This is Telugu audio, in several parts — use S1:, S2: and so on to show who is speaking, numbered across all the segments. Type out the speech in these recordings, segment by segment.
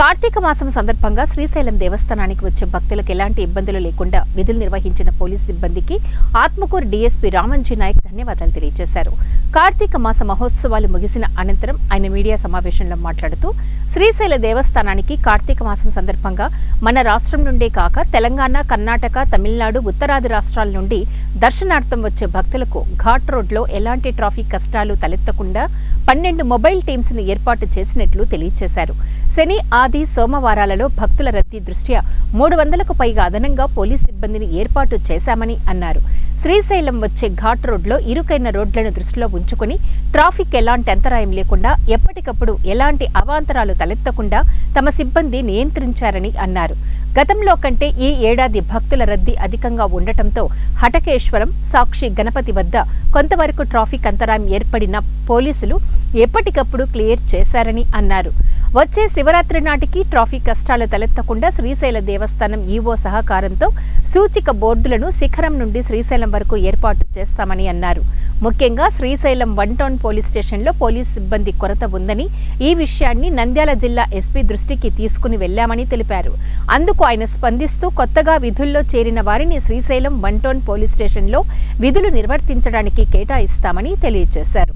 S1: కార్తీక మాసం సందర్భంగా శ్రీశైలం దేవస్థానానికి వచ్చే భక్తులకు ఎలాంటి ఇబ్బందులు లేకుండా విధులు నిర్వహించిన పోలీసు సిబ్బందికి ఆత్మకూరు డీఎస్పీ రామంజీ నాయక్ ధన్యవాదాలు తెలియజేశారు. కార్తీక మాస మహోత్సవాలు ముగిసిన అనంతరం ఆయన మీడియా సమావేశంలో మాట్లాడుతూ శ్రీశైల దేవస్థానానికి కార్తీక మాసం సందర్భంగా మన రాష్ట్రం నుండే కాక తెలంగాణ, కర్ణాటక, తమిళనాడు, ఉత్తరాది రాష్ట్రాల నుండి దర్శనార్థం వచ్చే భక్తులకు ఘాట్ రోడ్లో ఎలాంటి ట్రాఫిక్ కష్టాలు తలెత్తకుండా 12 మొబైల్ టీమ్స్ ను ఏర్పాటు చేసినట్లు తెలియజేశారు. శని, ఆది, సోమవారాలలో భక్తుల రద్దీ దృష్ట్యా 300కు పైగా అదనంగా పోలీస్ సిబ్బందిని ఏర్పాటు చేశామని అన్నారు. శ్రీశైలం వచ్చే ఘాట్ రోడ్లో ఇరుకైన రోడ్లను దృష్టిలో ఉంచుకుని ట్రాఫిక్ ఎలాంటి అంతరాయం లేకుండా ఎప్పటికప్పుడు ఎలాంటి అవాంతరాలు తలెత్తకుండా తమ సిబ్బంది నియంత్రించారని అన్నారు. గతంలో కంటే ఈ ఏడాది భక్తుల రద్దీ అధికంగా ఉండటంతో హటకేశ్వరం, సాక్షి గణపతి వద్ద కొంతవరకు ట్రాఫిక్ అంతరాయం ఏర్పడిన పోలీసులు ఎప్పటికప్పుడు క్లియర్ చేశారని అన్నారు. వచ్చే శివరాత్రి నాటికి ట్రాఫిక్ కష్టాలు తలెత్తకుండా శ్రీశైల దేవస్థానం ఈవో సహకారంతో సూచిక బోర్డులను శిఖరం నుండి శ్రీశైలం వరకు ఏర్పాటు చేస్తామని అన్నారు. ముఖ్యంగా శ్రీశైలం 1 టౌన్ పోలీస్ స్టేషన్లో పోలీస్ సిబ్బంది కొరత ఉందని, ఈ విషయాన్ని నంద్యాల జిల్లా ఎస్పీ దృష్టికి తీసుకుని వెళ్లామని తెలిపారు. అందుకు ఆయన స్పందిస్తూ కొత్తగా విధుల్లో చేరిన వారిని శ్రీశైలం 1 టౌన్ పోలీస్ స్టేషన్లో విధులు నిర్వర్తించడానికి కేటాయిస్తామని తెలియజేశారు.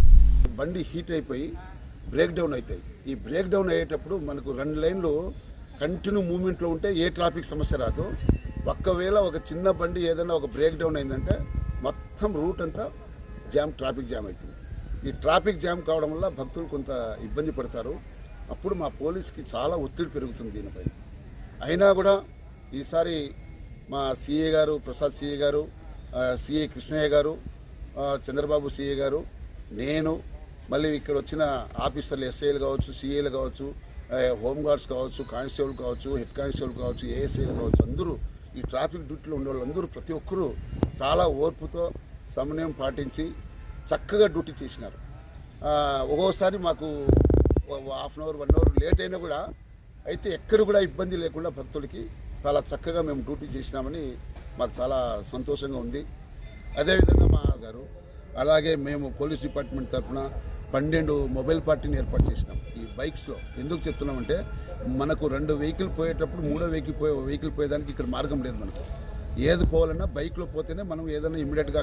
S2: బండి హీట్ అయిపోయి బ్రేక్ డౌన్ అవుతాయి. ఈ బ్రేక్ డౌన్ అయ్యేటప్పుడు మనకు 2 లైన్లు కంటిన్యూ మూవ్మెంట్లో ఉంటే ఏ ట్రాఫిక్ సమస్య రాదు. ఒక్కవేళ ఒక చిన్న బండి ఏదైనా ఒక బ్రేక్ డౌన్ అయిందంటే మొత్తం రూట్ అంతా ట్రాఫిక్ జామ్ అవుతుంది. ఈ ట్రాఫిక్ జామ్ కావడం వల్ల భక్తులు కొంత ఇబ్బంది పడతారు. అప్పుడు మా పోలీస్కి చాలా ఒత్తిడి పెరుగుతుంది దీనిపై. అయినా కూడా ఈసారి మా సిఏ గారు, ప్రసాద్ సిఏ గారు, సిఏ కృష్ణయ్య గారు, చంద్రబాబు సిఏ గారు, నేను, మళ్ళీ ఇక్కడ వచ్చిన ఆఫీసర్లు, ఎస్ఐలు కావచ్చు, సిఏలు కావచ్చు, హోంగార్డ్స్ కావచ్చు, కానిస్టేబుల్ కావచ్చు, హెడ్ కానిస్టేబుల్ కావచ్చు, ఏఎస్ఐలు కావచ్చు, అందరూ ఈ ట్రాఫిక్ డ్యూటీలో ఉండే వాళ్ళందరూ ప్రతి ఒక్కరూ చాలా ఓర్పుతో సమన్వయం పాటించి చక్కగా డ్యూటీ చేసినారు. ఒక్కోసారి మాకు half an hour 1 hour late అయినా కూడా అయితే ఎక్కడ కూడా ఇబ్బంది లేకుండా భక్తులకి చాలా చక్కగా మేము డ్యూటీ చేసినామని మాకు చాలా సంతోషంగా ఉంది. అదేవిధంగా మా గారు అలాగే మేము పోలీస్ డిపార్ట్మెంట్ తరఫున 12 మొబైల్ పార్టీని ఏర్పాటు చేసినాం. ఈ బైక్స్లో ఎందుకు చెప్తున్నామంటే మనకు 2 వెహికల్ పోయేటప్పుడు 3వ వెహికల్ పోయేదానికి ఇక్కడ మార్గం లేదు. మనకు ఏది పోవాలన్నా బైక్లో పోతేనే మనం ఏదైనా ఇమీడియట్గా